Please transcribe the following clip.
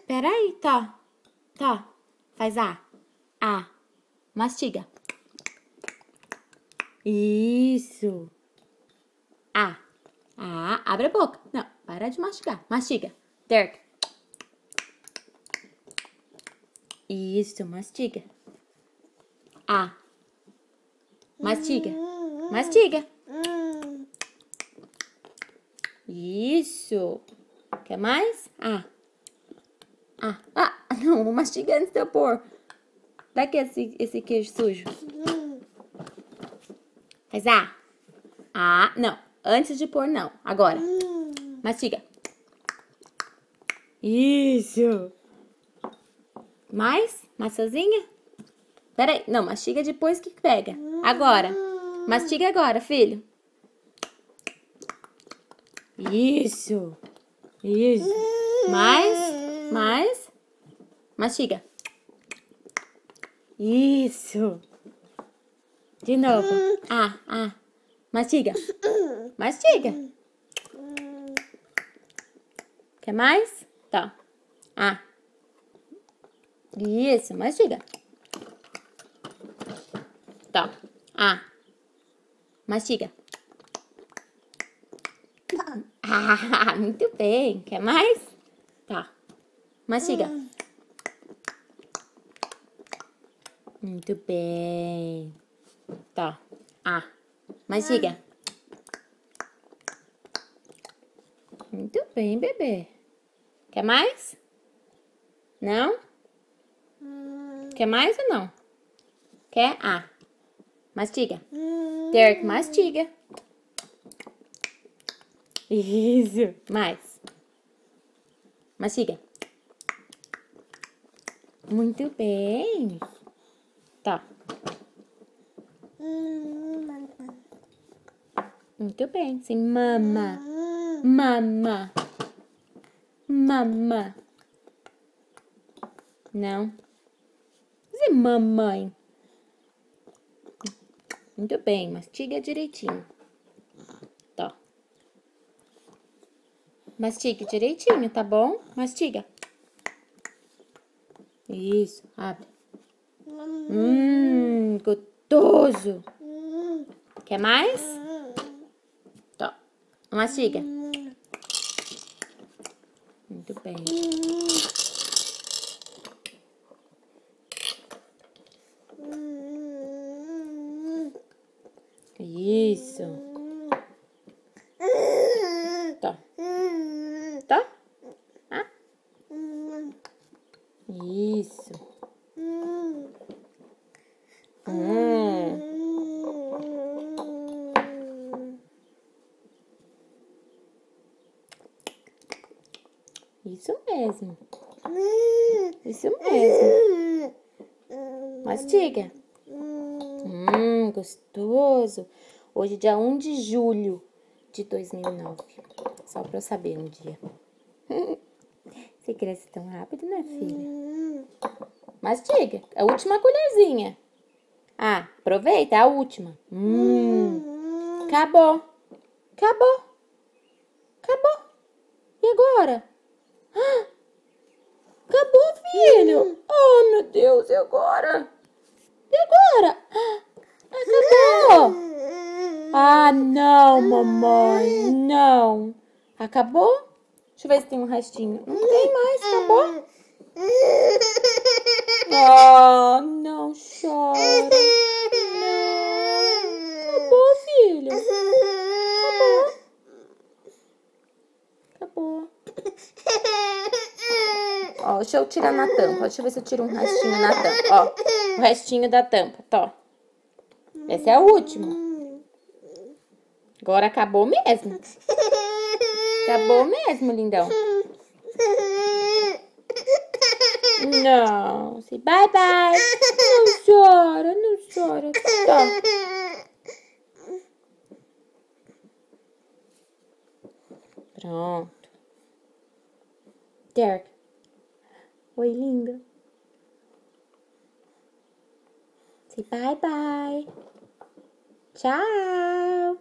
Peraí, tá. Tá. Faz A. A. Mastiga. Isso. A. A. Abre a boca. Não, para de mastigar. Mastiga. Derek. Isso, mastiga. A. Mastiga. Mastiga. Isso. Quer mais? A. A. Ah, não, mastiga antes de eu pôr. Dá aqui esse queijo sujo. Faz A. A. Não, antes de pôr, não. Agora. Mastiga. Isso. Mais? Maçãzinha? Peraí. Não, mastiga depois que pega. Agora. Mastiga agora, filho. Isso. Isso. Mais? Mais? Mastiga. Isso. De novo. Ah. Mastiga. Mastiga. Quer mais? Tá. Ah. Isso, mastiga. Tá. Ah. Mastiga. Ah, muito bem. Quer mais? Tá. Mastiga. Muito bem. Tá. Ah. Mastiga. Muito bem, bebê. Quer mais? Não? Quer mais ou não? Quer? Ah. Mastiga. Derek, mastiga. Isso. Mais. Mastiga. Muito bem. Tá. Muito bem. Sim, mama. Mama. Mama. Não. Dizer mamãe. Muito bem. Mastiga direitinho. Tá. Mastiga direitinho, tá bom? Mastiga. Isso. Abre. Gostoso. Quer mais? Tá. Mastiga. Muito bem. Isso. Tá. Tá? Ah? Isso. Isso mesmo. Isso mesmo. Mastiga. Gostoso. Hoje, dia 1 de julho de 2009. Só pra eu saber um dia. Você cresce tão rápido, né, filha? Mastiga. A última colherzinha. Ah, aproveita, é a última. Acabou. Acabou. Acabou. E agora? Acabou, filho. Oh, meu Deus, e agora? E agora? Acabou. Ah, não, mamãe. Não. Acabou? Deixa eu ver se tem um restinho. Não tem mais, acabou? Ah, não chora. Não. Acabou, filho. Acabou. Ó, deixa eu tirar na tampa. Deixa eu ver se eu tiro um restinho na tampa. Ó, o restinho da tampa, tá. Esse é o último. Agora acabou mesmo. Acabou mesmo, lindão. Não. Bye, bye. Não chora, não chora. Tá. Pronto. Derek. Oi, linda. Say bye, bye. Tchau.